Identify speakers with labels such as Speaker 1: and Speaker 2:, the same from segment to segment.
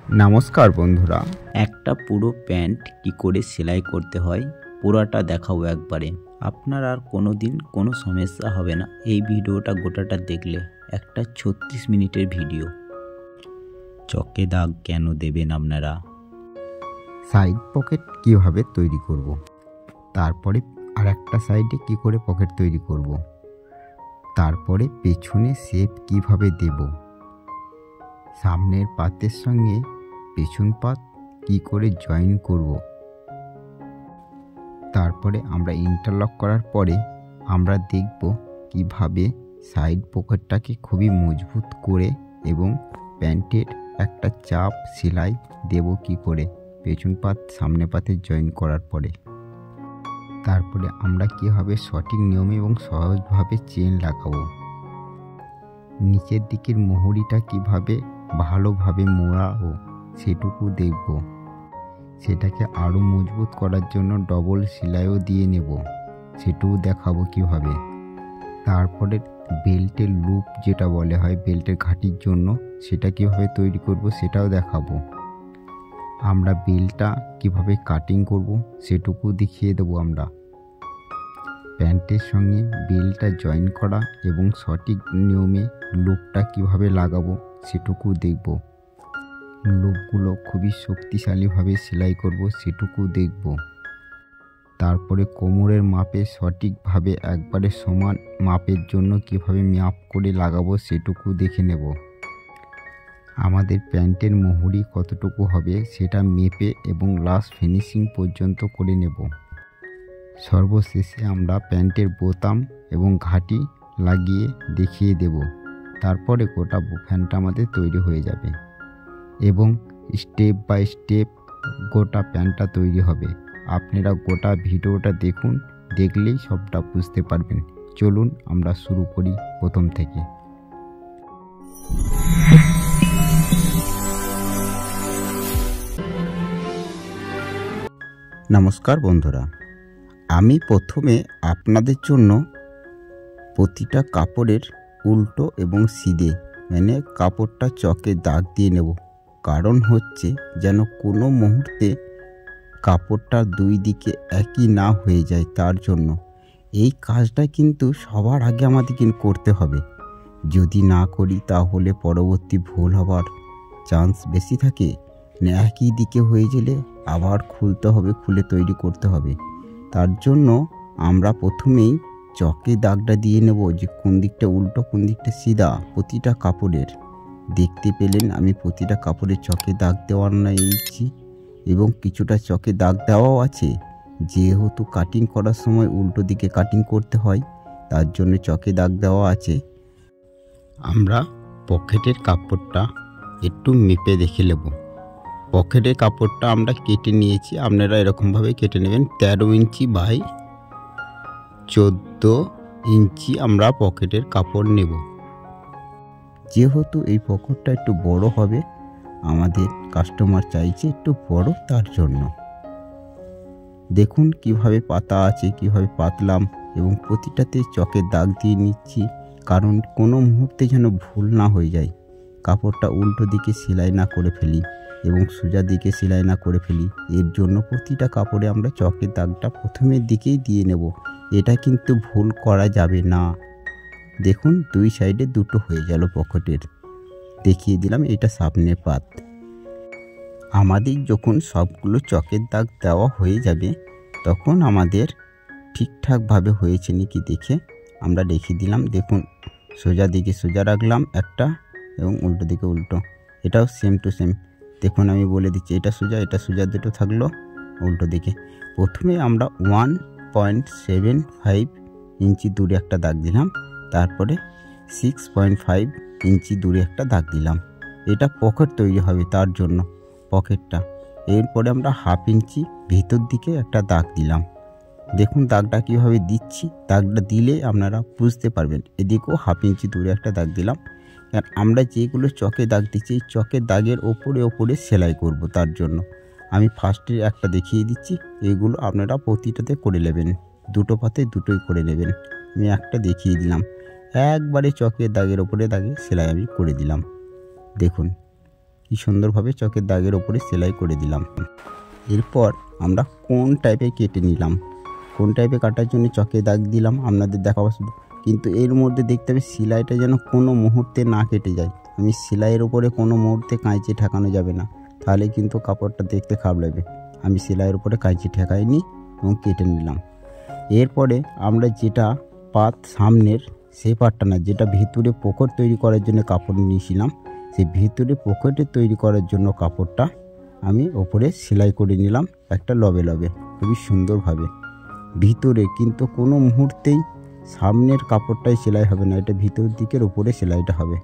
Speaker 1: নমস্কার বন্ধুরা,
Speaker 2: একটা পুরো প্যান্ট কি করে সেলাই করতে হয় পুরোটা দেখাবো একবারে। আপনার আর কোনো দিন কোনো সমস্যা হবে না এই ভিডিওটা গোটাটা দেখলে। একটা 36 মিনিটের ভিডিও। চকে দাগ কেন দেবেন আপনারা?
Speaker 1: সাইড পকেট কিভাবে তৈরি করব, তারপরে আর একটা সাইডে কি করে পকেট তৈরি করব, তারপরে পেছনে শেপ কিভাবে দেব, সামনের পাতের সঙ্গে পেছন পাত কি করে জয়েন করব, তারপরে আমরা ইন্টারলক করার পরে আমরা দেখব কিভাবে সাইড পকেটটাকে খুবই মজবুত করে এবং প্যান্টের একটা চাপ সেলাই দেব কি করে পেছন পাত সামনে পাতে জয়েন করার পরে। তারপরে আমরা কীভাবে সঠিক নিয়মে এবং সহজভাবে চেন লাগাবো, নিচের দিকের মুহুরিটা কিভাবে ভালোভাবে মোড়াবো সেটুকু দেখব। সেটাকে আরও মজবুত করার জন্য ডবল সেলাইও দিয়ে নেব, সেটুকু দেখাবো কিভাবে। তারপরে বেল্টের লুপ যেটা বলে হয় বেল্টের ঘাটির জন্য, সেটা কিভাবে তৈরি করব সেটাও দেখাবো। আমরা বেল্টটা কিভাবে কাটিং করব সেটুকু দেখিয়ে দেবো। আমরা প্যান্টের সঙ্গে বেল্টটা জয়েন করা এবং সঠিক নিয়মে লুপটা কিভাবে লাগাবো সেটুকু দেখব। লুপগুলো খুবই শক্তিশালীভাবে সেলাই করব সেটুকু দেখব। তারপরে কোমরের মাপে সঠিকভাবে একবারে সমান মাপের জন্য কিভাবে মাপ করে লাগাবো সেটুকু দেখে নেব। আমাদের প্যান্টের মুহুরি কতটুকু হবে সেটা মেপে এবং লাস্ট ফিনিশিং পর্যন্ত করে নেব। সর্বশেষে আমরা প্যান্টের বোতাম এবং ঘাটি লাগিয়ে দেখিয়ে দেব। তারপরে গোটা প্যান্টটা আমাদের তৈরি হয়ে যাবে এবং স্টেপ বাই স্টেপ গোটা প্যান্টটা তৈরি হবে। আপনারা গোটা ভিডিওটা দেখুন, দেখলেই সবটা বুঝতে পারবেন। চলুন আমরা শুরু করি প্রথম থেকে। নমস্কার বন্ধুরা, আমি প্রথমে আপনাদের জন্য প্রতিটা কাপড়ের উল্টো এবং সিধে মানে কাপড়টা চকে দাগ দিয়ে নেব। কারণ হচ্ছে যেন কোনো মুহূর্তে কাপড়টা দুই দিকে একই না হয়ে যায়, তার জন্য এই কাজটা কিন্তু সবার আগে আমাদের কিন্তু করতে হবে। যদি না করি তাহলে পরবর্তী ভুল হবার চান্স বেশি থাকে। একই দিকে হয়ে গেলে আবার খুলতে হবে, খুলে তৈরি করতে হবে। তার জন্য আমরা প্রথমেই চকে দাগটা দিয়ে নেব যে কোন দিকটা উল্টো কোন দিকটা সিধা প্রতিটা কাপড়ের। দেখতে পেলেন আমি প্রতিটা কাপড়ের চকে দাগ দেওয়ার নিয়েছি এবং কিছুটা চকে দাগ দেওয়াও আছে। যেহেতু কাটিং করার সময় উল্টো দিকে কাটিং করতে হয়, তার জন্য চকে দাগ দেওয়া আছে। আমরা পকেটের কাপড়টা একটু মেপে দেখে নেব। পকেটের কাপড়টা আমরা কেটে নিয়েছি, আপনারা এরকমভাবে কেটে নেবেন। 13 ইঞ্চি বাই 14 ইঞ্চি আমরা পকেটের কাপড় নেব। যেহেতু এই পকেটটা একটু বড় হবে, আমাদের কাস্টমার চাইছে একটু বড়, তার জন্য দেখুন কিভাবে পাতা আছে, কিভাবে পাতলাম এবং প্রতিটাতে চকের দাগ দিয়ে নিচ্ছি। কারণ কোনো মুহূর্তে যেন ভুল না হয়ে যায়, কাপড়টা উল্টো দিকে সেলাই না করে ফেলি এবং সোজা দিকে সেলাই না করে ফেলি। এর জন্য প্রতিটা কাপড়ে আমরা চকের দাগটা প্রথমের দিকেই দিয়ে নেব। এটা কিন্তু ভুল করা যাবে না। দেখুন দুই সাইডে দুটো হয়ে গেল পকেটের। দেখিয়ে দিলাম এটা সামনের পাত। আমাদের যখন সবগুলো চকের দাগ দেওয়া হয়ে যাবে তখন আমাদের ঠিকঠাকভাবে হয়েছে নাকি দেখে আমরা দেখিয়ে দিলাম। দেখুন সোজা দিকে সোজা রাখলাম একটা এবং উল্টো দিকে উল্টো, এটাও সেম টু সেম। দেখুন আমি বলে দিচ্ছি, এটা সোজা দুটো থাকলো উল্টো দিকে। প্রথমে আমরা 1.75 ইঞ্চি দূরে একটা দাগ দিলাম, তারপরে 6.5 ইঞ্চি দূরে একটা দাগ দিলাম। এটা পকেট তৈরি হবে, তার জন্য পকেটটা। এরপরে আমরা 1/2 ইঞ্চি ভিতর দিকে একটা দাগ দিলাম। দেখুন দাগটা কীভাবে দিচ্ছি, দাগটা দিলে আপনারা বুঝতে পারবেন। এদিকেও 1/2 ইঞ্চি দূরে একটা দাগ দিলাম। কারণ আমরা যেগুলো চকে দাগ দিচ্ছি চকের দাগের ওপরে সেলাই করব, তার জন্য আমি ফার্স্টে একটা দেখিয়ে দিচ্ছি। এগুলো আপনারা প্রতিটাতে করে নেবেন, দুটো পাতে দুটোই করে নেবেন। আমি একটা দেখিয়ে দিলাম, একবারে চকের দাগের ওপরে দাগে সেলাই আমি করে দিলাম। দেখুন কি সুন্দরভাবে চকের দাগের ওপরে সেলাই করে দিলাম। এরপর আমরা কোন টাইপে কেটে নিলাম। কোন টাইপে কাটার জন্য চকের দাগ দিলাম আপনাদের দেখাবো শুধু, কিন্তু এর মধ্যে দেখতে হবে সেলাইটা যেন কোনো মুহূর্তে না কেটে যায়। আমি সেলাইয়ের ওপরে কোনো মুহূর্তে কাঁচি ঠেকানো যাবে না, তাহলে কিন্তু কাপড়টা দেখতে খারাপ লাগবে। আমি সেলাইয়ের উপরে কাঁচি ঠেকাইনি এবং কেটে নিলাম। এরপরে আমরা যেটা পাত সামনের সেই পাটটা না, যেটা ভিতরে পকেট তৈরি করার জন্য কাপড় নিয়েছিলাম, সেই ভিতরে পকেটে তৈরি করার জন্য কাপড়টা আমি ওপরে সেলাই করে নিলাম একটা লবে লবে, খুবই সুন্দরভাবে। ভিতরে কিন্তু কোনো মুহূর্তেই সামনের কাপড়টাই সেলাই হবে না, এটা ভিতর দিকের ওপরে সেলাইটা হবে,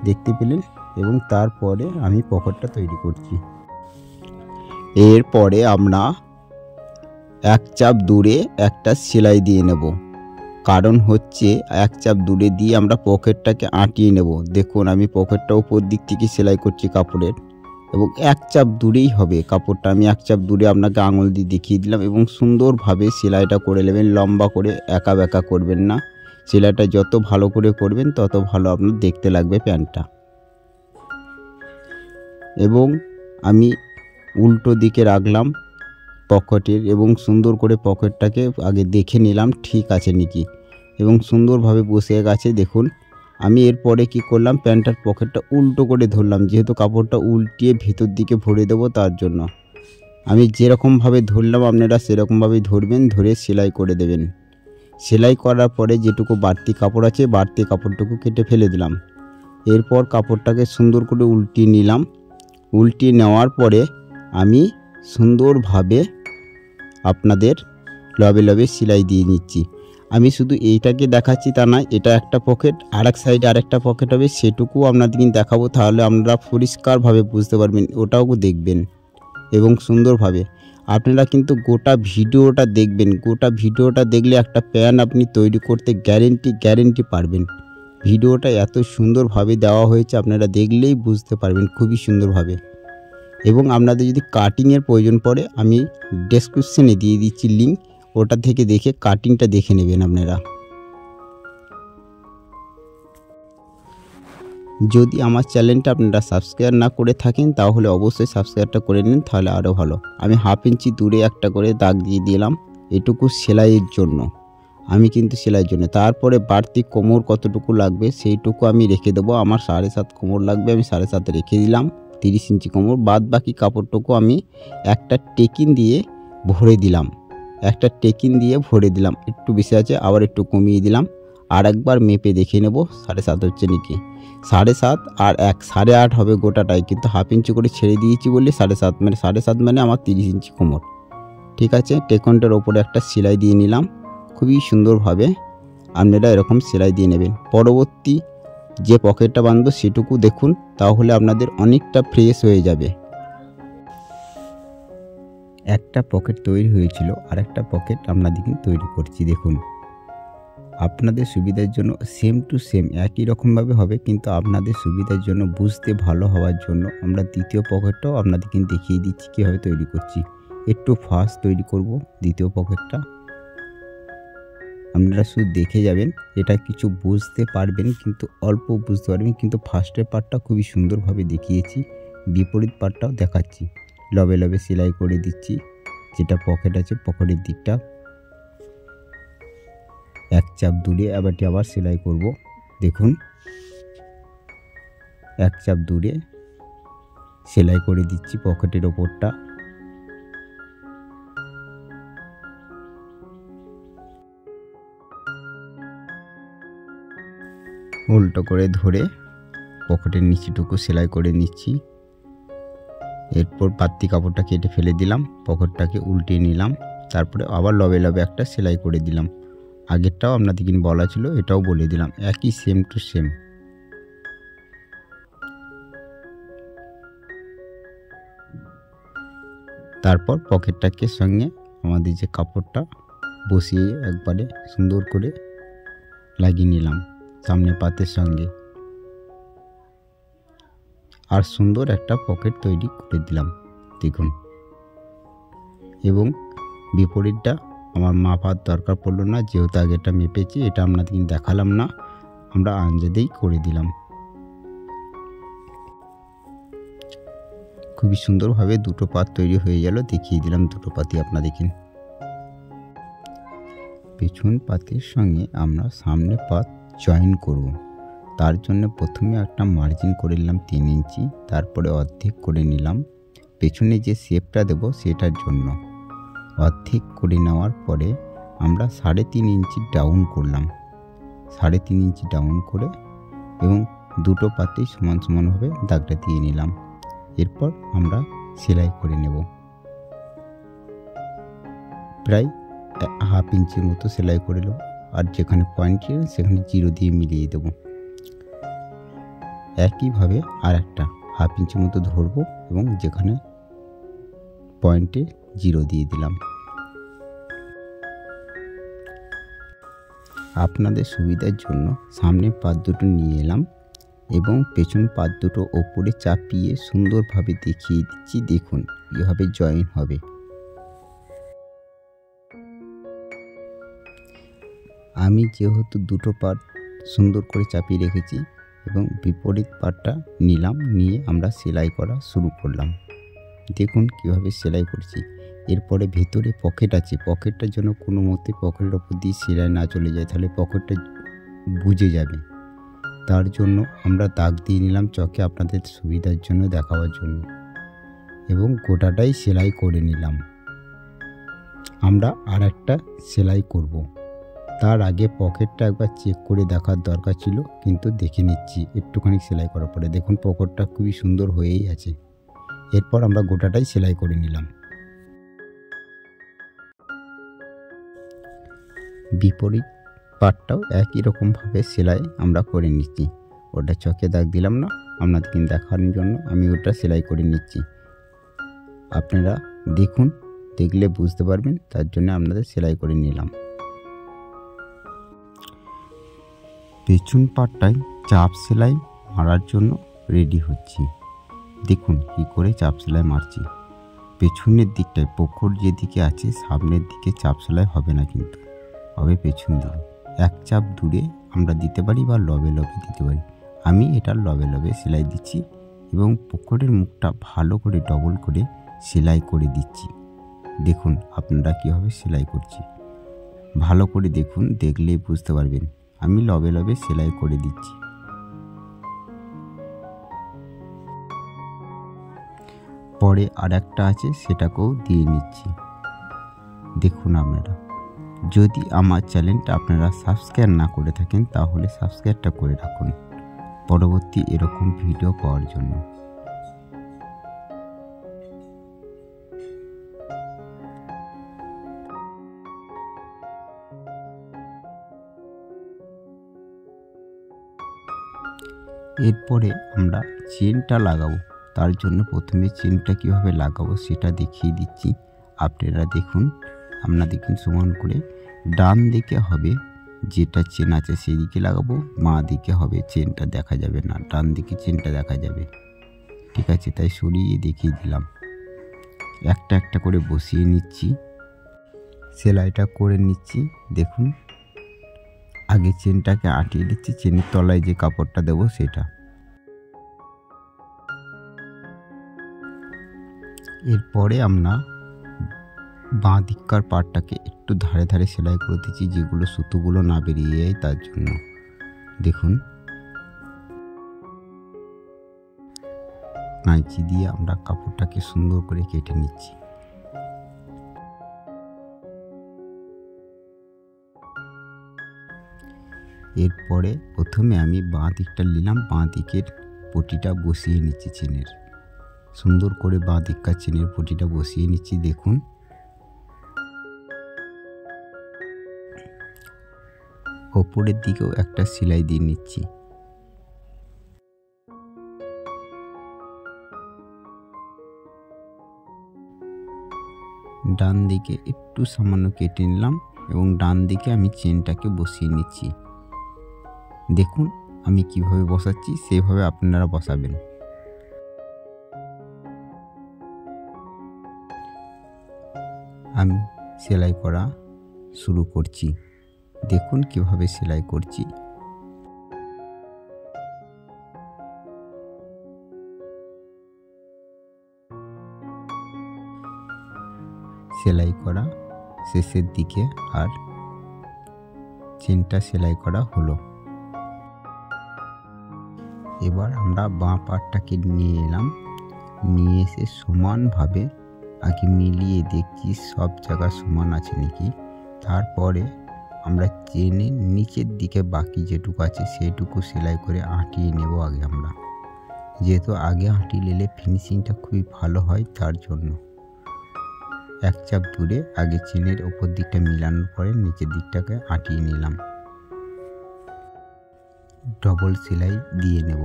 Speaker 1: দেখতে পেলেন। এবং তারপরে আমি পকেটটা তৈরি করছি। এরপরে আমরা এক চাপ দূরে একটা সেলাই দিয়ে নেব, কারণ হচ্ছে এক চাপ দূরে দিয়ে আমরা পকেটটাকে আঁটিয়ে নেব। দেখুন আমি পকেটটা উপর দিক থেকে সেলাই করছি কাপড়ের, এবং এক চাপ দূরেই হবে কাপড়টা। আমি এক চাপ দূরে আপনাকে আঙুল দিয়ে দেখিয়ে দিলাম, এবং সুন্দরভাবে সেলাইটা করে নেবেন। লম্বা করে একা বেঁকা করবেন না, সেলাইটা যত ভালো করে করবেন তত ভালো আপনার দেখতে লাগবে প্যান্টটা। এবং আমি উল্টো দিকে রাখলাম পকেটের, এবং সুন্দর করে পকেটটাকে আগে দেখে নিলাম ঠিক আছে নাকি, এবং সুন্দরভাবে বসে গেছে। দেখুন আমি এরপরে কি করলাম, প্যান্টটার পকেটটা উল্টো করে ধরলাম, যেহেতু কাপড়টা উল্টিয়ে ভিতর দিকে ভরে দেবো তার জন্য। আমি যেরকমভাবে ধরলাম আপনারা সেরকমভাবেই ধরবেন, ধরে সেলাই করে দেবেন। সেলাই করার পরে যেটুকু বাড়তি কাপড় আছে বাড়তি কাপড়টুকু কেটে ফেলে দিলাম। এরপর কাপড়টাকে সুন্দর করে উল্টিয়ে নিলাম। উল্টিয়ে নেওয়ার পরে আমি সুন্দরভাবে আপনাদের লবে লবে সেলাই দিয়ে নিচ্ছি। আমি শুধু এইটাকে দেখাচ্ছি তা নয়, এটা একটা পকেট, আর এক সাইডে আরেকটা পকেট হবে, সেটুকু আপনাদেরকে দেখাবো, তাহলে আপনারা পরিষ্কারভাবে বুঝতে পারবেন, ওটাও দেখবেন এবং সুন্দরভাবে। আপনারা কিন্তু গোটা ভিডিওটা দেখবেন, গোটা ভিডিওটা দেখলে একটা প্যান্ট আপনি তৈরি করতে গ্যারেন্টি পারবেন। ভিডিওটা এত সুন্দরভাবে দেওয়া হয়েছে, আপনারা দেখলেই বুঝতে পারবেন খুবই সুন্দরভাবে। এবং আপনাদের যদি কাটিংয়ের প্রয়োজন পড়ে আমি ডেসক্রিপশনে দিয়ে দিচ্ছি লিঙ্ক, ওটা থেকে দেখে কাটিংটা দেখে নেবেন আপনারা। যদি আমার চ্যানেলটা আপনারা সাবস্ক্রাইব না করে থাকেন তাহলে অবশ্যই সাবস্ক্রাইবটা করে নিন, তাহলে আরও ভালো। আমি 1/2 ইঞ্চি দূরে একটা করে দাগ দিয়ে দিলাম, এটুকু সেলাইয়ের জন্য, আমি কিন্তু সেলাইয়ের জন্য। তারপরে বাড়তি কোমর কতটুকু লাগবে সেইটুকু আমি রেখে দেবো। আমার 7.5 কোমর লাগবে, আমি 7.5 রেখে দিলাম। 30 ইঞ্চি কোমর, বাদ বাকি কাপড়টুকু আমি একটা টেকিন দিয়ে ভরে দিলাম, একটু বেশি আছে আবার একটু কমিয়ে দিলাম। আর একবার মেপে দেখে নেব 7.5 হচ্ছে নাকি। 7.5 আর 1 8.5 হবে গোটাটাই, কিন্তু 1/2 ইঞ্চি করে ছেড়ে দিয়েছি বলে 7.5, মানে 7.5 মানে আমার 30 ইঞ্চি কোমর। ঠিক আছে, টেকনটার ওপরে একটা সেলাই দিয়ে নিলাম, খুবই সুন্দরভাবে আপনারা এরকম সেলাই দিয়ে নেবেন। পরবর্তী যে পকেটটা বাঁধবো সেটুকু দেখুন, তাহলে আপনাদের অনেকটা ফ্রেশ হয়ে যাবে। একটা পকেট তৈরি হয়েছিল, আর একটা পকেট আপনাদেরকে তৈরি করছি। দেখুন আপনাদের সুবিধার জন্য সেম টু সেম একই রকমভাবে হবে, কিন্তু আপনাদের সুবিধার জন্য বুঝতে ভালো হওয়ার জন্য আমরা দ্বিতীয় পকেটটাও আপনাদেরকে দেখিয়ে দিচ্ছি কীভাবে তৈরি করছি। একটু ফাস্ট তৈরি করব দ্বিতীয় পকেটটা, আপনারা শুধু দেখে যাবেন, এটা কিছু বুঝতে পারবেন কিন্তু অল্প বুঝতে পারবেন, কিন্তু ফার্স্টের পার্টটা খুবই সুন্দরভাবে দেখিয়েছি, বিপরীত পার্টটাও দেখাচ্ছি। লবে লবে সেলাই করে দিচ্ছি, যেটা পকেট আছে পকেটের দিকটা এক চাপ দূরে আবার সেলাই করব। দেখুন এক চাপ দূরে সেলাই করে দিচ্ছি পকেটের ওপরটা। উল্টো করে ধরে পকেটের নিচেটুকু সেলাই করে নিচ্ছি। এরপর বাড়তি কাপড়টা কেটে ফেলে দিলাম, পকেটটাকে উল্টিয়ে নিলাম, তারপরে আবার লবে লবে একটা সেলাই করে দিলাম। আগেরটাও আপনাদেরকে বলা ছিল, এটাও বলে দিলাম, একই সেম টু সেম। তারপর পকেটটাকে সঙ্গে আমাদের যে কাপড়টা বসিয়ে একবারে সুন্দর করে লাগিয়ে নিলাম সামনে পাতের সঙ্গে, আর সুন্দর একটা পকেট তৈরি করে দিলাম দেখুন। এবং বিপরীতটা আমার মাপার দরকার পড়লো না, যেহেতু আগেটা মেপেছি, এটা আপনাদেরকে দেখালাম না, আমরা আন্দাজেই করে দিলাম। খুবই সুন্দরভাবে দুটো পাত তৈরি হয়ে গেল। দেখিয়ে দিলাম দুটো পাতি আপনাদেরকে। পেছন পাতের সঙ্গে আমরা সামনে পাত জয়েন করব। তার জন্য প্রথমে একটা মার্জিন করে নিলাম 3 ইঞ্চি, তারপরে অর্ধেক করে নিলাম পেছনে যে শেপটা দেব সেটার জন্য। অর্ধেক করে নেওয়ার পরে আমরা 3.5 ইঞ্চি ডাউন করলাম। 3.5 ইঞ্চি ডাউন করে এবং দুটো পাতেই সমান সমানভাবে দাগটা দিয়ে নিলাম। এরপর আমরা সেলাই করে নেব। প্রায় 1/2 ইঞ্চির মতো সেলাই করে নেব। আর যেখানে পয়েন্ট ছিল সেখানে 0 দিয়ে মিলিয়ে দেব। একইভাবে আর একটা 1/2 ইঞ্চির মতো ধরবো এবং যেখানে পয়েন্টে 0 দিয়ে দিলাম। আপনাদের সুবিধার জন্য সামনে পাত দুটো নিয়ে এলাম এবং পেছন পাত দুটো ওপরে চাপিয়ে সুন্দরভাবে দেখিয়ে দিচ্ছি। দেখুন কীভাবে জয়েন হবে। আমি যেহেতু দুটো পাট সুন্দর করে চাপিয়ে রেখেছি এবং বিপরীত পাটটা নিলাম, নিয়ে আমরা সেলাই করা শুরু করলাম। দেখুন কীভাবে সেলাই করছি। এরপরে ভেতরে পকেট আছে, পকেটটার জন্য কোনো মতে পকেটের ওপর দিয়ে সেলাই না চলে যায়, তাহলে পকেটটা বুজে যাবে। তার জন্য আমরা দাগ দিয়ে নিলাম চকে আপনাদের সুবিধার জন্য দেখাবার জন্য, এবং গোটাটাই সেলাই করে নিলাম। আমরা আর একটা সেলাই করব। তার আগে পকেটটা একবার চেক করে দেখার দরকার ছিল, কিন্তু দেখে নিচ্ছি একটুখানি সেলাই করার পরে। দেখুন পকেটটা খুবই সুন্দর হয়েই আছে। এরপর আমরা গোটাটাই সেলাই করে নিলাম। বিপরীত পাটটাও একই রকমভাবে সেলাই আমরা করে নিচ্ছি। ওটা চকে দাগ দিলাম না, আপনাদেরকে দেখানোর জন্য আমি ওটা সেলাই করে নিচ্ছি। আপনারা দেখুন, দেখলে বুঝতে পারবেন, তার জন্য আপনাদের সেলাই করে নিলাম। পেছন পাটটায় চাপ সেলাই মারার জন্য রেডি হচ্ছি। দেখুন কি করে চাপ সেলাই মারছি। পেছনের দিকটায় পকড় যেদিকে আছে সামনের দিকে চাপ সেলাই হবে না, কিন্তু হবে পেছন দিকে। এক চাপ দূরে আমরা দিতে পারি বা লবে লবে দিতে পারি। আমি এটা লবে লবে সেলাই দিচ্ছি এবং পকড়ের মুখটা ভালো করে ডবল করে সেলাই করে দিচ্ছি। দেখুন আপনারা কীভাবে সেলাই করছি, ভালো করে দেখুন, দেখলেই বুঝতে পারবেন। আমি লবে লবে সেলাই করে দিচ্ছি। পরে আর একটা আছে সেটাকেও দিয়ে নিচ্ছি। দেখুন আপনারা, যদি আমার চ্যানেলটা আপনারা সাবস্ক্রাইব না করে থাকেন তাহলে সাবস্ক্রাইবটা করে রাখুন পরবর্তী এরকম ভিডিও পাওয়ার জন্য। এরপরে আমরা চেনটা লাগাবো। তার জন্য প্রথমে চেনটা কীভাবে লাগাবো সেটা দেখিয়ে দিচ্ছি। আপনারা দেখুন, দেখুন সমান করে ডান দিকে হবে যেটা চেন আছে সেদিকে লাগাবো, বাঁ দিকে হবে চেনটা দেখা যাবে না, ডান দিকে চেনটা দেখা যাবে। ঠিক আছে, তাই সরিয়ে দেখিয়ে দিলাম। একটা একটা করে বসিয়ে নিচ্ছি, সেলাইটা করে নিচ্ছি। দেখুন আগে চেনটাকে আটিয়ে দিচ্ছি, চেনের তলায় যে কাপড়টা দেবো সেটা। এরপরে আমরা বাঁ দিককার পাটটাকে একটু ধারে ধারে সেলাই করে দিচ্ছি, যেগুলো সুতোগুলো না বেরিয়ে যায় তার জন্য। দেখুন কাঁচি দিয়ে আমরা কাপড়টাকে সুন্দর করে কেটে নিচ্ছি। এরপরে প্রথমে আমি বাঁ দিকটা নিলাম, বাঁ দিকের পটিটা বসিয়ে নিচ্ছি চেনের, সুন্দর করে বাঁ দিককার চেনের পটিটা বসিয়ে নিচ্ছি। দেখুন ওপরের দিকেও একটা সেলাই দিয়ে নিচ্ছি। ডান দিকে একটু সামান্য কেটে নিলাম এবং ডান দিকে আমি চেনটাকে বসিয়ে নিচ্ছি। দেখুন আমি কিভাবে বসাচ্ছি, সেভাবে আপনারা বসাবেন। আমি সেলাই করা শুরু করছি। দেখুন কিভাবে সেলাই করছি। সেলাই করা শেষের দিকে আর চেনটা সেলাই করা হলো। এবার আমরা বাঁ পাটটাকে নিয়ে এলাম, নিয়ে এসে সমানভাবে আগে মিলিয়ে দেখছি সব জায়গা সমান আছে নাকি। তারপরে আমরা চেনের নিচের দিকে বাকি যেটুকু আছে সেইটুকু সেলাই করে আঁটিয়ে নেব আগে আমরা, যেহেতু আগে আঁটিয়ে নিলে ফিনিশিংটা খুবই ভালো হয়। তার জন্য এক চাপ দূরে আগে চেনের ওপর দিকটা মিলানোর পরে নিচের দিকটাকে আঁটিয়ে নিলাম। ডবল সেলাই দিয়ে নেব।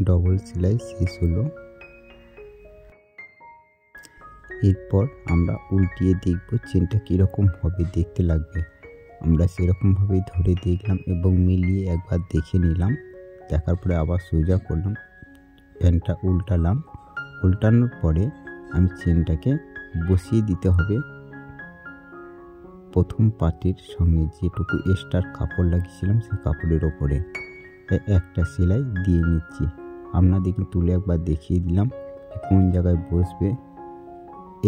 Speaker 1: ডবল সেলাই শেষ হলো। এরপর আমরা উল্টিয়ে দেখব চেনটা কীরকম হবে দেখতে লাগবে। আমরা সেরকমভাবেই ধরে দেখলাম এবং মিলিয়ে একবার দেখে নিলাম। দেখার পরে আবার সোজা করলাম, প্যানটা উল্টালাম। উল্টানোর পরে আমি চেনটাকে বসিয়ে দিতে হবে প্রথম পার্টের সঙ্গে যেটুকু এক্সট্রা কাপড় লাগিয়েছিলাম সেই কাপড়ের ওপরে একটা সেলাই দিয়ে নিচ্ছি। আপনাদেরকে তুলে একবার দেখিয়ে দিলাম কোন জায়গায় বসবে।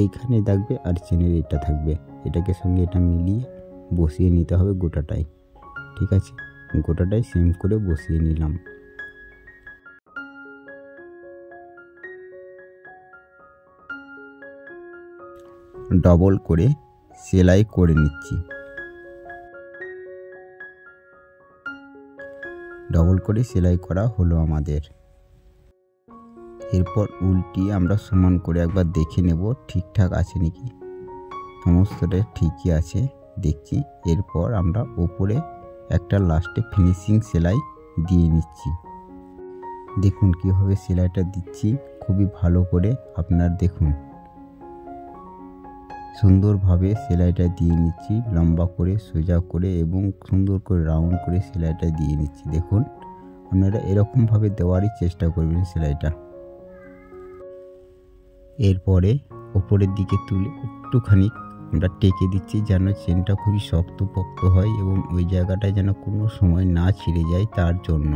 Speaker 1: এইখানে থাকবে আর চেনের এটা থাকবে, এটাকে সঙ্গে এটা মিলিয়ে বসিয়ে নিতে হবে গোটাটাই। ঠিক আছে, গোটাটাই সেম করে বসিয়ে নিলাম। ডবল করে সেলাই করে নিচ্ছি। ডবল করে সেলাই করা হলো আমাদের। এরপর উল্টিয়ে আমরা সমান করে একবার দেখে নেব ঠিকঠাক আছে নাকি। সমস্তটা ঠিকই আছে দেখছি। এরপর আমরা উপরে একটা লাস্টে ফিনিশিং সেলাই দিয়ে নিচ্ছি। দেখুন কীভাবে সেলাইটা দিচ্ছি খুবই ভালো করে। আপনার দেখুন সুন্দরভাবে সেলাইটা দিয়ে নিচ্ছি, লম্বা করে সোজা করে এবং সুন্দর করে রাউন্ড করে সেলাইটা দিয়ে নিচ্ছি। দেখুন আপনারা এরকমভাবে দেওয়ারই চেষ্টা করবেন সেলাইটা। এরপরে ওপরের দিকে তুলে একটুখানি আমরা টেকে দিচ্ছি যেন চেনটা খুবই শক্তপোক্ত হয় এবং ওই জায়গাটায় যেন কোনো সময় না ছিঁড়ে যায় তার জন্য।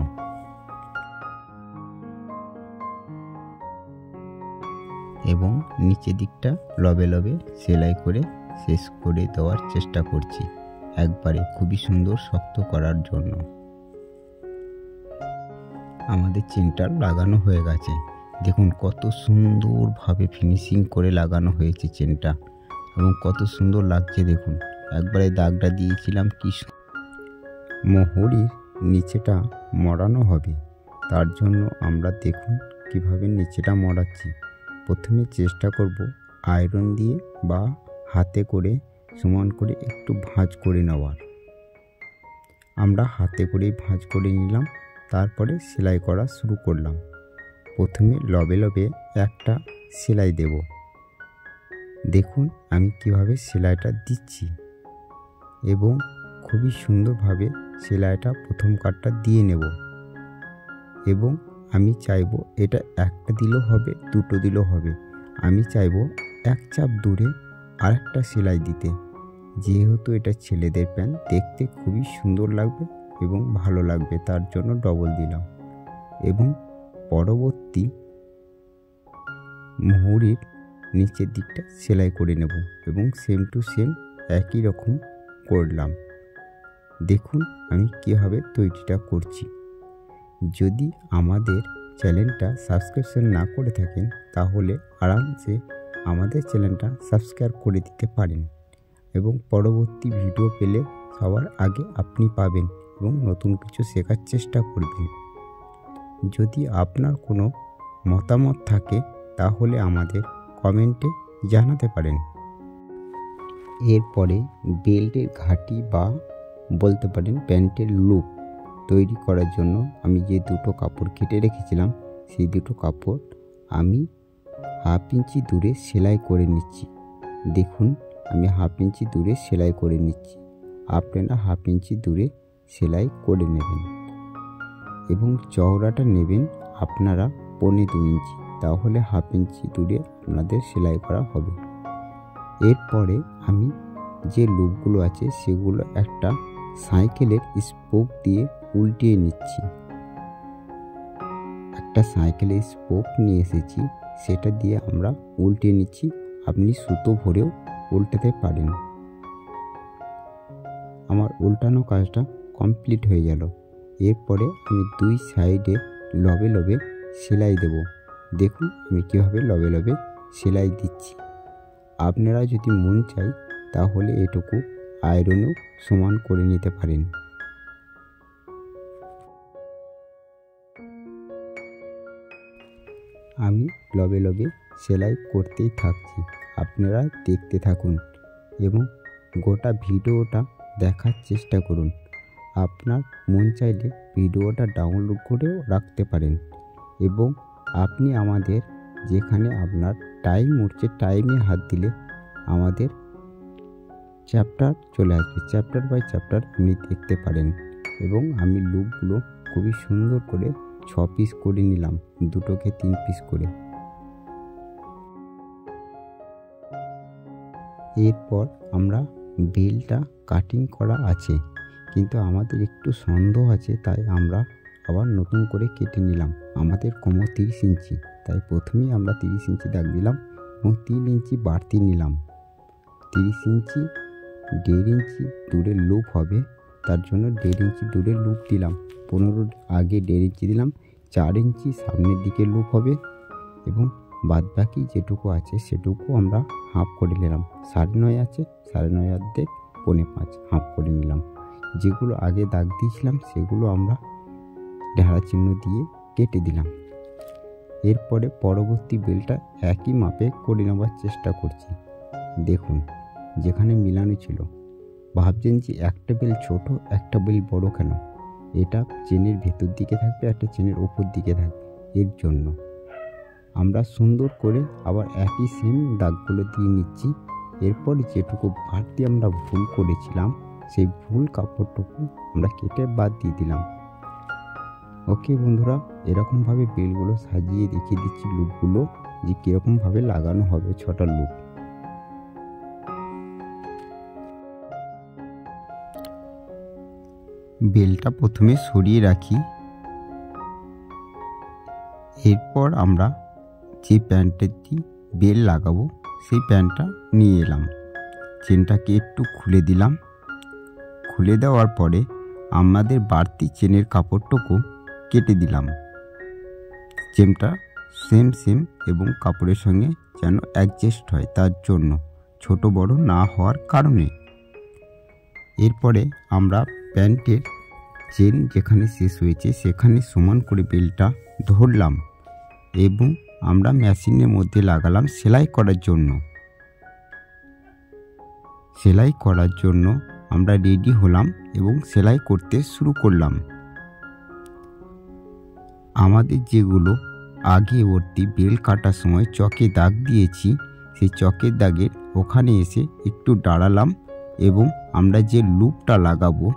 Speaker 1: এবং নিচের দিকটা লবে লবে সেলাই করে শেষ করে দেওয়ার চেষ্টা করছি একবারে খুবই সুন্দর শক্ত করার জন্য। আমাদের চেনটা লাগানো হয়ে গেছে। দেখুন কত সুন্দরভাবে ফিনিশিং করে লাগানো হয়েছে চেনটা এবং কত সুন্দর লাগছে। দেখুন একবারে দাগটা দিয়েছিলাম কি মোহরির নিচেটা মড়ানো হবে, তার জন্য আমরা দেখুন কিভাবে নিচেটা মড়াচ্ছি। প্রথমে চেষ্টা করব আয়রন দিয়ে বা হাতে করে সমান করে একটু ভাঁজ করে নেওয়ার। আমরা হাতে করেই ভাঁজ করে নিলাম, তারপরে সেলাই করা শুরু করলাম। প্রথমে লবে লবে একটা সেলাই দেব। দেখুন আমি কিভাবে সেলাইটা দিচ্ছি এবং খুবই সুন্দরভাবে সেলাইটা প্রথম কাটটা দিয়ে নেব। এবং আমি চাইবো এটা একটা দিলেও হবে, দুটো দিলেও হবে। আমি চাইবো এক চাপ দূরে আরেকটা সেলাই দিতে, যেহেতু এটা ছেলেদের প্যান্ট দেখতে খুবই সুন্দর লাগবে এবং ভালো লাগবে, তার জন্য ডবল দিলাম। এবং পরবর্তী মুহুরির নিচের দিকটা সেলাই করে নেব এবং সেম টু সেম একই রকম করলাম। দেখুন আমি কীভাবে তৈরিটা করছি। যদি আমাদের চ্যানেলটা সাবস্ক্রিপশন না করে থাকেন তাহলে আরামসে আমাদের চ্যানেলটা সাবস্ক্রাইব করে দিতে পারেন এবং পরবর্তী ভিডিও পেলে সবার আগে আপনি পাবেন এবং নতুন কিছু শেখার চেষ্টা করবেন। যদি আপনার কোনো মতামত থাকে তাহলে আমাদের কমেন্টে জানাতে পারেন। এরপরে বেল্টের ঘাঁটি বা বলতে পারেন প্যান্টের লুপ তৈরি করার জন্য আমি যে দুটো কাপড় কেটে রেখেছিলাম সেই দুটো কাপড় আমি 1/2 ইঞ্চি দূরে সেলাই করে নিচ্ছি। দেখুন আমি 1/2 ইঞ্চি দূরে সেলাই করে নিচ্ছি, আপনারা 1/2 ইঞ্চি দূরে সেলাই করে নেবেন এবং চওড়াটা নেবেন আপনারা 1.25 ইঞ্চি, তাহলে 1/2 ইঞ্চি দূরে আপনাদের সেলাই করা হবে। এরপরে আমি যে লুপগুলো আছে সেগুলো একটা সাইকেলের স্পোক দিয়ে উল্টিয়ে নিচ্ছি। একটা সাইকেলের স্পোক নিয়ে এসেছি, সেটা দিয়ে আমরা উল্টে নিচ্ছি। আপনি সুতো ভরেও উল্টাতে পারেন। আমার উল্টানো কাজটা কমপ্লিট হয়ে গেল। এরপরে আমি দুই সাইডে লবে লবে সেলাই দেব। দেখুন আমি কীভাবে লবে লবে সেলাই দিচ্ছি। আপনারা যদি মন চায় তাহলে এটুকু আয়রনও সমান করে নিতে পারেন। আমি লবে লবে সেলাই করতেই থাকছি, আপনারা দেখতে থাকুন এবং গোটা ভিডিওটা দেখার চেষ্টা করুন। আপনার মন চাইলে ভিডিওটা ডাউনলোড করেও রাখতে পারেন এবং আপনি আমাদের যেখানে আপনার টাইম উঠছে টাইমে হাত দিলে আমাদের চ্যাপ্টার চলে আসবে, চ্যাপ্টার বাই চ্যাপ্টার আপনি দেখতে পারেন। এবং আমি লুপগুলো খুবই সুন্দর করে 6 পিস করে নিলাম, দুটোকে 3 পিস করে। এরপর আমরা বেলটা কাটিং করা আছে, কিন্তু আমাদের একটু সন্দেহ আছে, তাই আমরা আবার নতুন করে কেটে নিলাম। আমাদের কোমর 30 ইঞ্চি, তাই প্রথমেই আমরা 30 ইঞ্চি দাগ দিলাম এবং 3 ইঞ্চি বাড়তি নিলাম। 30 ইঞ্চি 1.5 ইঞ্চি দূরে লুপ হবে, তার জন্য 1.5 ইঞ্চি দূরে লুপ দিলাম। 15 আগে 1.5 ইঞ্চি দিলাম। 4 ইঞ্চি সামনের দিকে লুপ হবে এবং বাদবাকি যেটুকু আছে সেটুকু আমরা হাফ করে নিলাম। 9.5 আছে, 9.5 অর্ধেক 4.5 হাফ করে নিলাম। যেগুলো আগে দাগ দিয়েছিলাম সেগুলো আমরা ঢালা চিহ্ন দিয়ে কেটে দিলাম। এরপরে পরবর্তী বেলটা একই মাপে করে নেওয়ার চেষ্টা করছি। দেখুন যেখানে মিলানো ছিল, ভাবছেন যে একটা বেল ছোট একটা বেল বড় কেন? এটা চেনের ভেতর দিকে থাকবে, একটা চেনের ওপর দিকে থাকবে। এর জন্য আমরা সুন্দর করে আবার একই সেম দাগগুলো দিয়ে নিচ্ছি। এরপর যেটুকু বাড়তি আমরা ভুল করেছিলাম সেই ভুল কাপড়টুকু আমরা কেটে বাদ দিয়ে দিলাম। ওকে বন্ধুরা, এরকমভাবে বেলগুলো সাজিয়ে দেখিয়ে দিচ্ছি লুপগুলো যে কীরকমভাবে লাগানো হবে 6টা লুপ। বেলটা প্রথমে সরিয়ে রাখি। এরপর আমরা যে প্যান্টটি বেল লাগাবো সেই প্যান্টটা নিয়ে এলাম, চেনটাকে একটু খুলে দিলাম। খুলে দেওয়ার পরে আমাদের বাড়তি চেনের কাপড়টুকু কেটে দিলাম। চেনটা সেম এবং কাপড়ের সঙ্গে যেন অ্যাডজাস্ট হয়, তার জন্য ছোট বড় না হওয়ার কারণে। এরপরে আমরা প্যান্টের চেন যেখানে শেষ হয়েছে সেখানে সমান করে বেলটা ধরলাম এবং আমরা মেশিনের মধ্যে লাগালাম সেলাই করার জন্য। সেলাই করার জন্য আমরা রেডি হলাম এবং সেলাই করতে শুরু করলাম। আমাদের যেগুলো আগে ভর্তি বেল কাটার সময় চকে দাগ দিয়েছি, সেই চকের দাগের ওখানে এসে একটু দাঁড়ালাম এবং আমরা যে লুপটা লাগাবো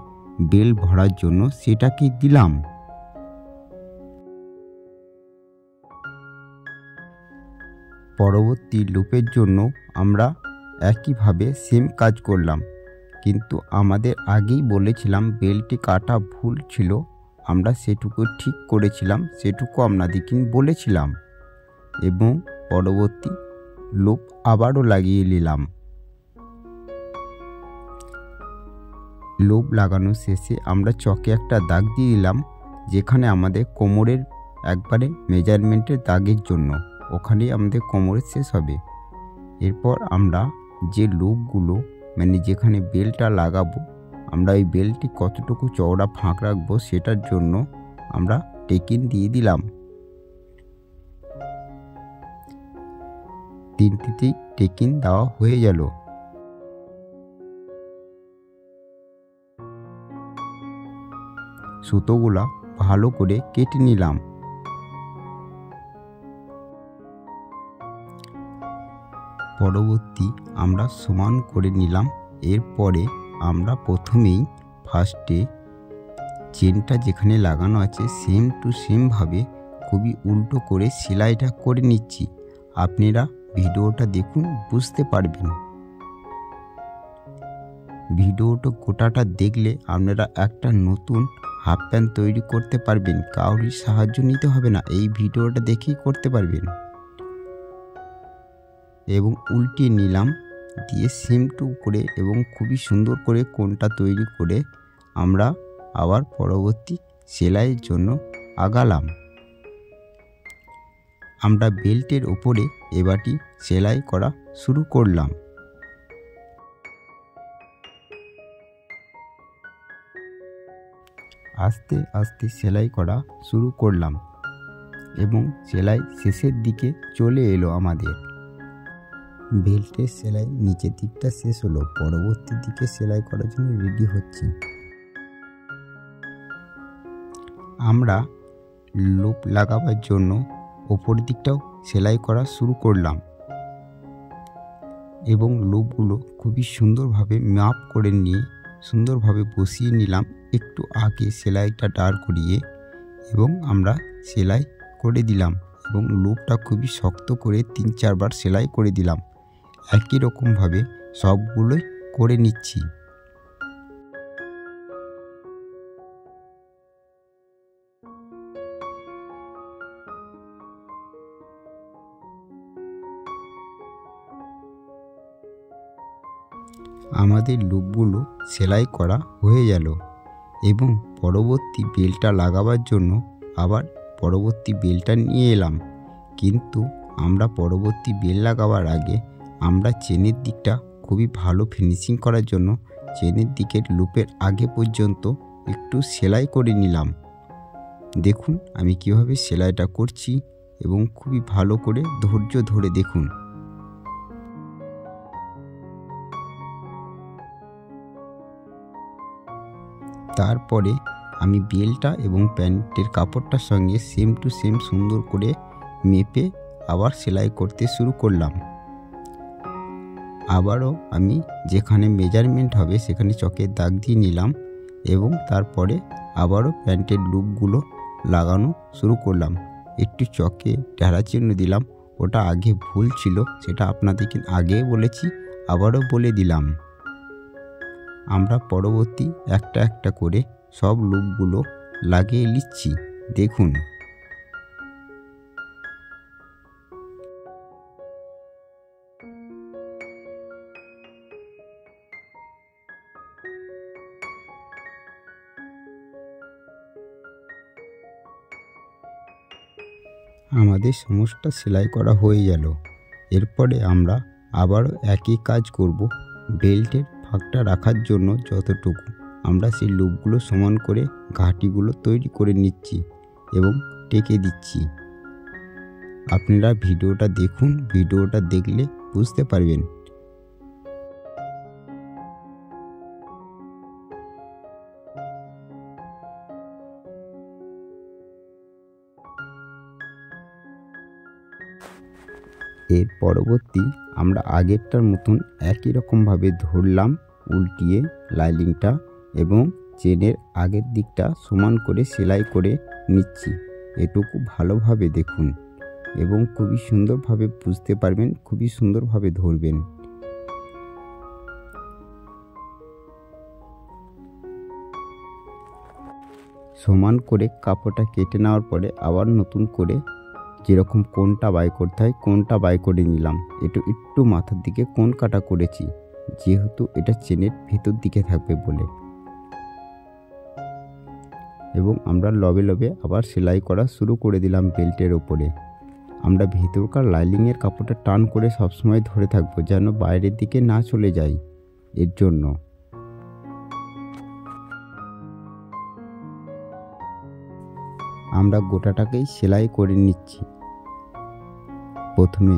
Speaker 1: বেল ভরার জন্য সেটাকে দিলাম। পরবর্তী লুপের জন্য আমরা একইভাবে সেম কাজ করলাম, কিন্তু আমাদের আগেই বলেছিলাম বেলটি কাটা ভুল ছিল, আমরা সেটুকু ঠিক করেছিলাম, সেটুকু আপনাদেরকে বলেছিলাম এবং পরবর্তী লুপ আবারও লাগিয়ে নিলাম। লুপ লাগানো শেষে আমরা চকে একটা দাগ দিয়ে দিলাম যেখানে আমাদের কোমরের একবারে মেজারমেন্টের দাগের জন্য, ওখানেই আমাদের কোমরের শেষ হবে। এরপর আমরা যে লুপগুলো মানে যেখানে বেলটা লাগাবো, আমরা এই বেলটি কতটুকু চওড়া ফাঁক রাখবো সেটার জন্য আমরা টেকিন দিয়ে দিলাম। 3টিতেই টেকিন দেওয়া হয়ে গেল। সুতোগুলা ভালো করে কেটে নিলাম। পরবর্তী আমরা সমান করে নিলাম। এরপরে আমরা প্রথমেই ফার্স্টে চেনটা যেখানে লাগানো আছে সেম টু সেম ভাবে খুবই উল্টো করে সেলাইটা করে নিচ্ছি। আপনারা ভিডিওটা দেখুন, বুঝতে পারবেন। ভিডিওটা গোটাটা দেখলে আপনারা একটা নতুন হাফ প্যান্ট তৈরি করতে পারবেন, কারোর সাহায্য নিতে হবে না, এই ভিডিওটা দেখেই করতে পারবেন। এবং উল্টিয়ে নিলাম, দিয়ে সেম টু করে এবং খুবই সুন্দর করে কোণটা তৈরি করে আমরা আবার পরবর্তী সেলাইয়ের জন্য আগালাম। আমরা বেল্টের ওপরে এবারটি সেলাই করা শুরু করলাম। আস্তে আস্তে সেলাই করা শুরু করলাম এবং সেলাই শেষের দিকে চলে এলো আমাদের। বেল্টের সেলাই নিচের দিকটা শেষ হলো, পরবর্তী দিকে সেলাই করার জন্য রেডি হচ্ছি। আমরা লুপ লাগাবার জন্য ওপর দিকটাও সেলাই করা শুরু করলাম এবং লুপগুলো খুবই সুন্দরভাবে মাপ করে নিয়ে সুন্দরভাবে বসিয়ে নিলাম একটু আগে সেলাইটা দাঁড় করিয়ে, এবং আমরা সেলাই করে দিলাম এবং লুপটা খুবই শক্ত করে 3-4 বার সেলাই করে দিলাম। একই রকমভাবে সবগুলোই করে নিচ্ছি। আমাদের লুপগুলো সেলাই করা হয়ে গেল এবং পরবর্তী বেল্টটা লাগাবার জন্য আবার পরবর্তী বেল্টটা নিয়ে এলাম। কিন্তু আমরা পরবর্তী বেল লাগাবার আগে আমরা চেনের দিকটা খুবই ভালো ফিনিশিং করার জন্য চেনের দিকের লুপের আগে পর্যন্ত একটু সেলাই করে নিলাম। দেখুন আমি কিভাবে সেলাইটা করছি এবং খুবই ভালো করে ধৈর্য ধরে দেখুন। তারপরে আমি বেলটা এবং প্যান্টের কাপড়টার সঙ্গে সেম টু সেম সুন্দর করে মেপে আবার সেলাই করতে শুরু করলাম। আবারও আমি যেখানে মেজারমেন্ট হবে সেখানে চকের দাগ দিয়ে নিলাম এবং তারপরে আবারও প্যান্টের লুপগুলো লাগানো শুরু করলাম। একটু চকে ঢেরা চিহ্ন দিলাম, ওটা আগে ভুল ছিল, সেটা আপনাদেরকে আগে বলেছি, আবারও বলে দিলাম। আমরা পরবর্তী একটা একটা করে সব লুপগুলো লাগিয়ে নিচ্ছি। দেখুন আমাদের সমস্ত সেলাই করা হয়ে গেল। এরপরে আমরা আবারও একই কাজ করব। বেল্টের ফাঁকটা রাখার জন্য যতটুকু আমরা সেই লুপগুলো সমান করে ঘাটিগুলো তৈরি করে নিচ্ছি এবং টেকে দিচ্ছি। আপনারা ভিডিওটা দেখুন, ভিডিওটা দেখলে বুঝতে পারবেন। এর পরবর্তী আমরা আগেরটার মতন একই রকমভাবে ধরলাম, উল্টিয়ে লাইনিংটা এবং চেনের আগের দিকটা সমান করে সেলাই করে নিচ্ছি। এটুকু ভালোভাবে দেখুন এবং খুবই সুন্দরভাবে বুঝতে পারবেন, খুবই সুন্দরভাবে ধরবেন। সমান করে কাপড়টা কেটে নেওয়ার পরে আবার নতুন করে যেরকম কোণটা বাই করতে হয় কোণটা বাই করে নিলাম। একটু মাথার দিকে কোণ কাটা করেছি, যেহেতু এটা চেনের ভেতর দিকে থাকবে বলে। এবং আমরা লবে লবে আবার সেলাই করা শুরু করে দিলাম বেল্টের ওপরে। আমরা ভেতরকার লাইনিংয়ের কাপড়টা টান করে সবসময় ধরে থাকবো যেন বাইরের দিকে না চলে যায়, এর জন্য। আমরা গোটাটাকেই সেলাই করে নিচ্ছি। প্রথমে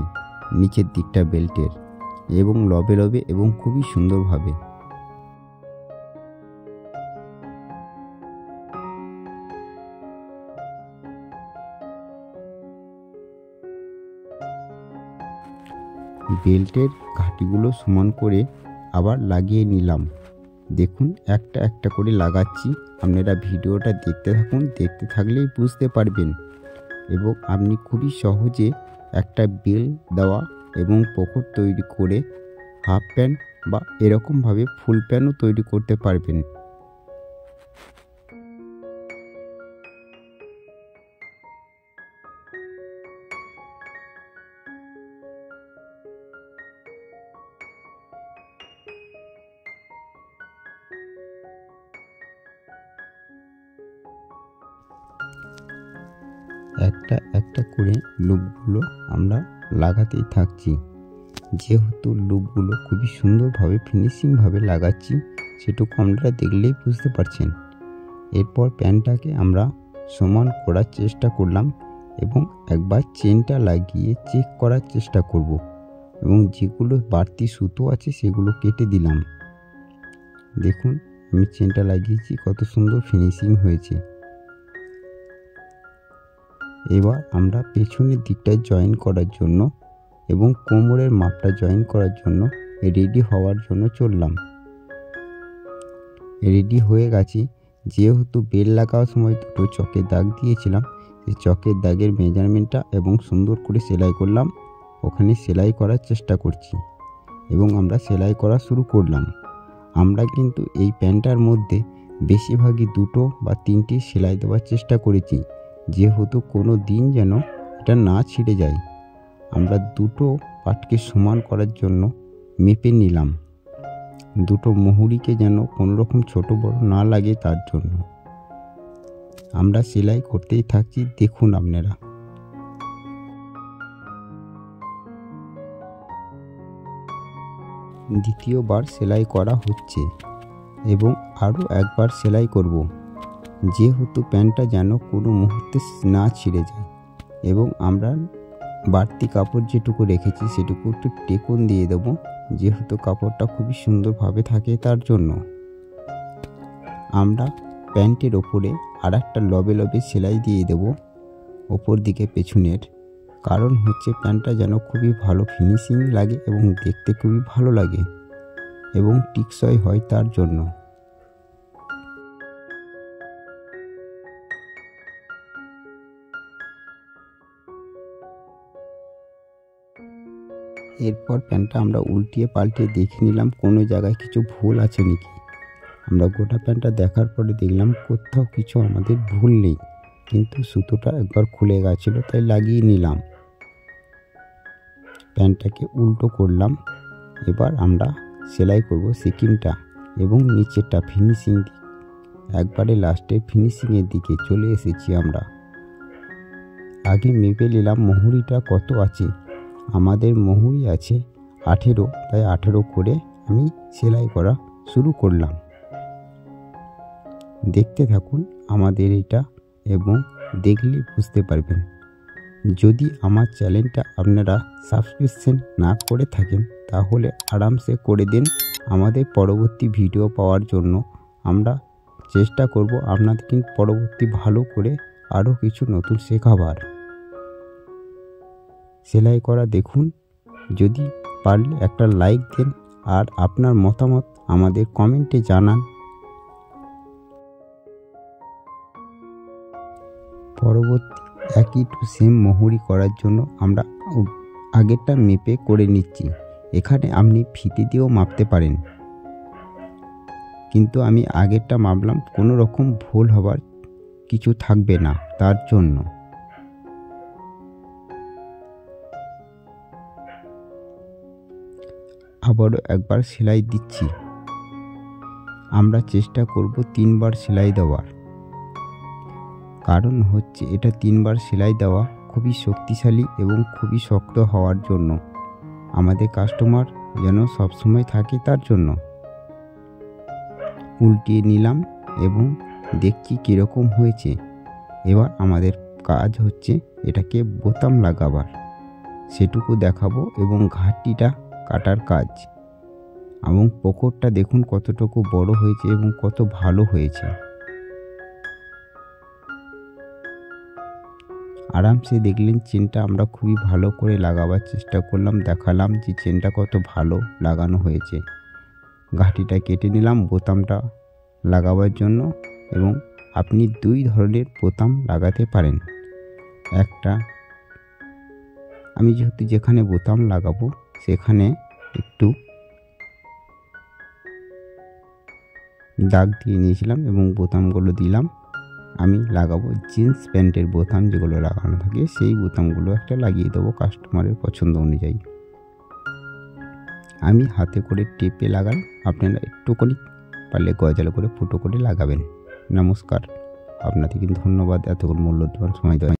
Speaker 1: নিচের দিকটা বেল্টের এবং লবে লবে এবং খুবই সুন্দরভাবে। বেল্টের ঘাটিগুলো সমান করে আবার লাগিয়ে নিলাম। দেখুন একটা একটা করে লাগাচ্ছি, আপনারা ভিডিওটা দেখতে থাকুন, দেখতে থাকলেই বুঝতে পারবেন। এবং আপনি খুবই সহজে একটা বেল দেওয়া এবং পকেট তৈরি করে হাফ প্যান্ট বা এরকমভাবে ফুল প্যান্টও তৈরি করতে পারবেন। একটা একটা করে লুপগুলো আমরা লাগাতেই থাকছি। যেহেতু লুপগুলো খুবই সুন্দরভাবে ফিনিশিংভাবে লাগাচ্ছি, সেটুকু আপনারা দেখলেই বুঝতে পারছেন। এরপর প্যান্টটাকে আমরা সমান করার চেষ্টা করলাম এবং একবার চেনটা লাগিয়ে চেক করার চেষ্টা করব এবং যেগুলো বাড়তি সুতো আছে সেগুলো কেটে দিলাম। দেখুন আমি চেনটা লাগিয়েছি, কত সুন্দর ফিনিশিং হয়েছে। এবার আমরা পেছনের দিকটা জয়েন করার জন্য এবং কোমরের মাপটা জয়েন করার জন্য রেডি হওয়ার জন্য চললাম। রেডি হয়ে গেছি। যেহেতু বেল লাগানোর সময় দুটো চকের দাগ দিয়েছিলাম, সেই চকের দাগের মেজারমেন্টটা এবং সুন্দর করে সেলাই করলাম। ওখানে সেলাই করার চেষ্টা করছি এবং আমরা সেলাই করা শুরু করলাম। আমরা কিন্তু এই প্যান্টটার মধ্যে বেশিরভাগই দুটো বা তিনটি সেলাই দেওয়ার চেষ্টা করেছি, যেহেতু কোনো দিন যেন এটা না ছিঁড়ে যায়। আমরা দুটো পাটকে সমান করার জন্য মেপে নিলাম, দুটো মুহুরিকে যেন কোনো রকম ছোটো বড় না লাগে তার জন্য। আমরা সেলাই করতেই থাকছি, দেখুন আপনারা। দ্বিতীয়বার সেলাই করা হচ্ছে এবং আরও একবার সেলাই করব, যেহেতু প্যান্টটা যেন কোনো মুহূর্তে না ছিঁড়ে যায়। এবং আমরা বাড়তি কাপড় যেটুকু রেখেছি সেটুকু একটু টেকন দিয়ে দেবো, যেহেতু কাপড়টা খুবই সুন্দরভাবে থাকে তার জন্য। আমরা প্যান্টের ওপরে আর একটা লবে লবে সেলাই দিয়ে দেব ওপর দিকে পেছনের, কারণ হচ্ছে প্যান্টটা যেন খুবই ভালো ফিনিশিং লাগে এবং দেখতে খুবই ভালো লাগে এবং টিকসই হয় তার জন্য। এরপর প্যান্টটা আমরা উল্টিয়ে পাল্টিয়ে দেখে নিলাম কোনো জায়গায় কিছু ভুল আছে নাকি। আমরা গোটা প্যান্টটা দেখার পরে দেখলাম কোথাও কিছু আমাদের ভুল নেই, কিন্তু সুতোটা একবার খুলে গেছিলো তাই লাগিয়ে নিলাম। প্যান্টটাকে উল্টো করলাম। এবার আমরা সেলাই করব সিকিমটা এবং নিচেরটা ফিনিশিং দিক। একবারে লাস্টের ফিনিশিংয়ের দিকে চলে এসেছি আমরা। আগে মেপে নিলাম মুহুরিটা কত আছে। আমাদের মুহুরি আছে 18, তাই 18 করে আমি সেলাই করা শুরু করলাম। দেখতে থাকুন আমাদের এটা এবং দেখলে বুঝতে পারবেন। যদি আমার চ্যানেলটা আপনারা সাবস্ক্রিপশন না করে থাকেন তাহলে আরামসে করে দিন আমাদের পরবর্তী ভিডিও পাওয়ার জন্য। আমরা চেষ্টা করব আপনাদের কিন্তু পরবর্তী ভালো করে আরও কিছু নতুন শেখাবার। সেলাই করা দেখুন, যদি পারলে একটা লাইক দেন আর আপনার মতামত আমাদের কমেন্টে জানান। পরবর্তী একই টু সেম মুহুরি করার জন্য আমরা আগেরটা মেপে করে নিচ্ছি। এখানে আপনি ফিতে দিয়েও মাপতে পারেন, কিন্তু আমি আগেরটা মাপলাম, কোনো রকম ভুল হবার কিছু থাকবে না তার জন্য। আবারও একবার সেলাই দিচ্ছি। আমরা চেষ্টা করব 3 বার সেলাই দেওয়ার, কারণ হচ্ছে এটা 3 বার সেলাই দেওয়া খুবই শক্তিশালী এবং খুবই শক্ত হওয়ার জন্য, আমাদের কাস্টমার যেন সবসময় থাকে তার জন্য। উল্টিয়ে নিলাম এবং দেখছি কীরকম হয়েছে। এবার আমাদের কাজ হচ্ছে এটাকে বোতাম লাগাবার, সেটুকু দেখাবো এবং ঘাটিটা কাটার কাজ। এবং পকেটটা দেখুন কতটুকু বড় হয়েছে এবং কত ভালো হয়েছে। আরামসে দেখলেন চেনটা আমরা খুবই ভালো করে লাগাবার চেষ্টা করলাম, দেখালাম যে চেনটা কত ভালো লাগানো হয়েছে। ঘাটিটা কেটে নিলাম বোতামটা লাগাবার জন্য এবং আপনি 2 ধরনের বোতাম লাগাতে পারেন। একটা, আমি যেহেতু যেখানে বোতাম লাগাবো সেখানে একটু দাগ দিয়ে নিয়েছিলাম এবং বোতামগুলো দিলাম। আমি লাগাবো জিন্স প্যান্টের বোতাম যেগুলো লাগানো থাকে, সেই বোতামগুলো একটা লাগিয়ে দেবো কাস্টমারের পছন্দ অনুযায়ী। আমি হাতে করে টেপে লাগাই, আপনারা একটুখানি পারলে গজাল করে ফুটো করে লাগাবেন। নমস্কার, আপনাদেরকে ধন্যবাদ এতক্ষণ মূল্যবান সময় দেওয়া।